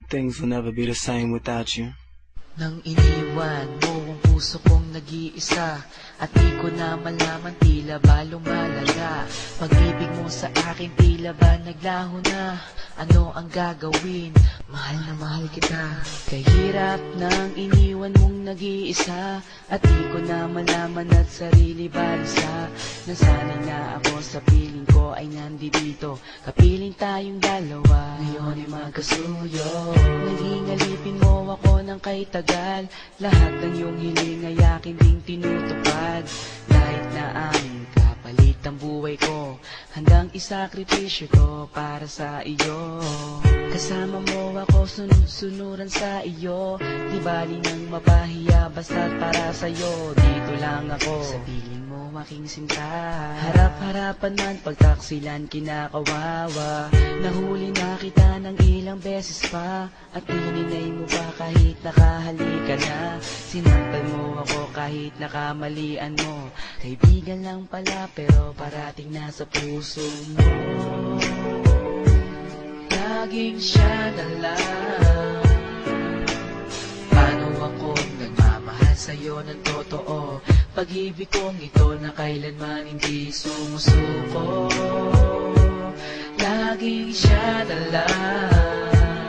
Things will never be the same without you. Nang iniwan mo ang puso kong nag-iisa, at di ko na malaman, tila ba lumalala. Pag-ibig mo sa akin, tila ba naglaho na? Ano ang gagawin? Mahal na mahal kita. Kahirap nang iniwan mong nag-iisa, at di ko na malaman at sarili balisa. Nasanay na ako sa piling ko ay nandito, kapiling tayong dalawa, ngayon ay magkasuyo. Naging alipin mo ako ng kay tagal, lahat ng iyong hiling ay akin ding tinutupad. Kahit na aming kapalit ang buhay ko, handang isakripisyo ko para sa iyo. Kasama mo ako, sunod-sunuran sa iyo, di bali nang mapahiya basta't para sa'yo. Dito lang ako sa piling mo aking sinta, harap-harapan man pagtaksilan kinakawawa. Nahuli na kita ng ilang beses pa, at tininay mo pa kahit nakahalika na. Sinampal mo ako kahit nakamalian mo, kaibigan lang pala pero parating nasa puso mo. Laging siya na lang. Paano ako nagmamahal sa'yo ng totoo? Pag-ibig kong ito na kailanman hindi sumusuko. Laging siya na lang.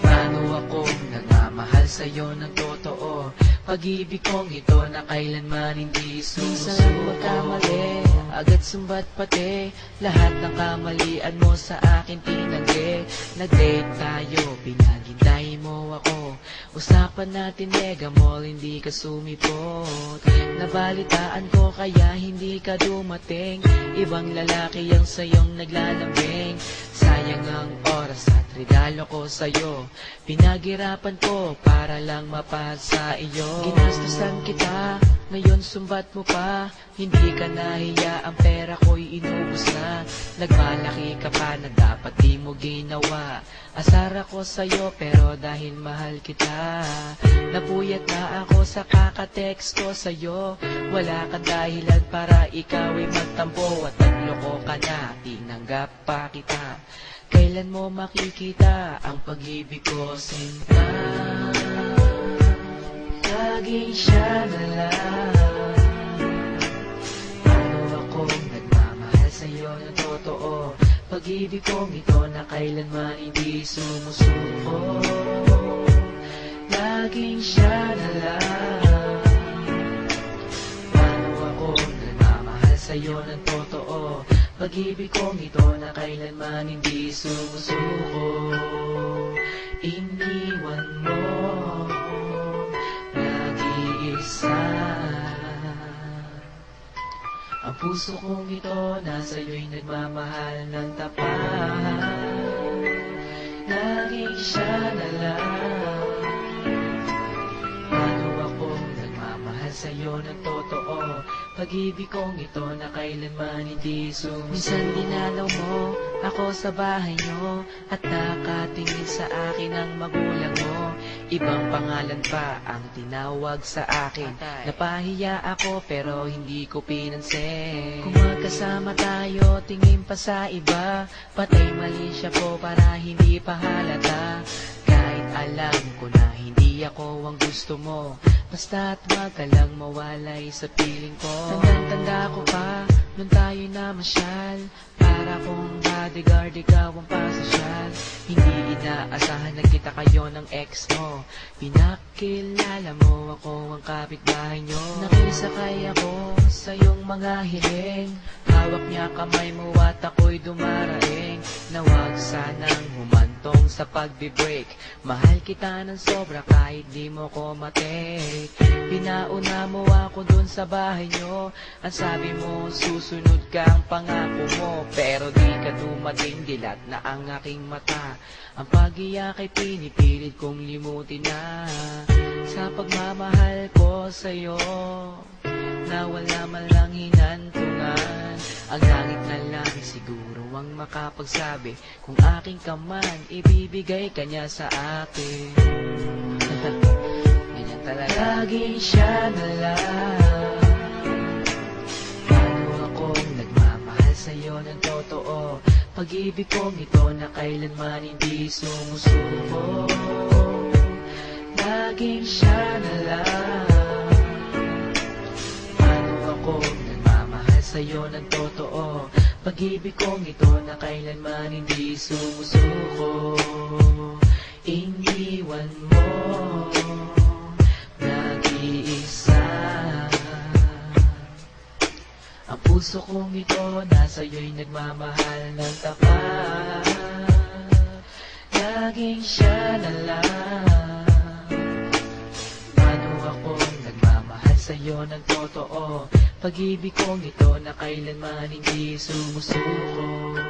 Paano ako nagmamahal sa'yo ng totoo? Pag-ibig kong ito na kailanman hindi sumusuko. Minsan magkamali, agad sumbat pati, lahat ng kamalian mo sa akin tinanggi. Nag-date tayo, pinaghintay mo ako, usapan natin mega mall, hindi ka sumipot. Nabalitaan ko kaya hindi ka dumating, ibang lalaki ang sayong naglalambing. Sayang ang oras at regalo ko sa'yo, pinaghirapan ko para lang mapasa iyo. Ginastusan kita, ngayon sumbat mo pa, hindi ka nahiya, ang pera ko'y inubos na. Nagmalaki ka pa na dapat di mo ginawa, asar ako sa'yo pero dahil mahal kita. Napuyat na ako sa kakatext ko sa'yo, wala kang dahilan para ikaw ay magtampo, at nagloko ka na, tinanggap pa kita. Kailan mo makikita ang pag-ibig ko, sinta? Laging siya na lang. Paano akong nagmamahal sa'yo ng totoo? Pag-ibig kong ito na kailanman hindi sumusuko. Laging siya na lang. Paano akong nagmamahal sa'yo ng totoo? Pag-ibig kong ito na kailanman hindi sumusuko. Iniwan mo nag-iisa, ang puso kong ito nasa iyo'y nagmamahal ng tapat. Laging siya na lang. Paano akong nagmamahal sa'yo ng totoo? Pag-ibig kong ito na kailanman hindi sumusuko. Minsan dinalaw mo ako sa bahay nyo, at nakatingin sa akin ang magulang mo. Ibang pangalan pa ang tinawag sa akin, napahiya ako pero hindi ko pinansin. Kung magkasama tayo, tingin pa sa iba, patay mali siya po para hindi pa halata. Kahit alam ko na hindi ako ang gusto mo, basta't wag ka lang mawalay sa piling ko. Tandang-tanda ko pa, nung tayo na masyal, para kong bodyguard, ikaw ang pasosyal. Hindi inaasahan na kita kayo ng ex mo, pinakilala mo ako ang kapitbahay nyo. Nakisakay ako sa iyong mga hiling, hawak niya kamay mo at ako'y dumaraing. Na wag sanang humantong sa pagbe-break, mahal kita ng sobra kahit di mo ko matake. Pinauna mo ako dun sa bahay nyo, ang sabi mo susunod ka ang pangako mo, pero di ka dumating, dilat na ang aking mata. Ang pag-iyak ay pinipilit kong limutin na. Sa pagmamahal ko sa'yo, na wala man lang hinantungan, ang langit na lang siguro ang makapagsabi kung aking ka man, ibibigay ka niya sa akin. Ganyan talaga. Laging siya na lang. Paano akong nagmamahal sa'yo ng totoo? Pag-ibig kong ito na kailanman hindi sumusuko. Laging siya na lang. Paano ako nagmamahal sa'yo ng totoo? Pag-ibig kong ito na kailanman hindi sumusuko. Iniwan mo nag-iisa. Ang puso kong ito nasa'yo'y nagmamahal ng tapat. Laging siya na lang. Paano ako nagmamahal sa'yo ng totoo? Pag-ibig kong ito na kailanman hindi sumusuko.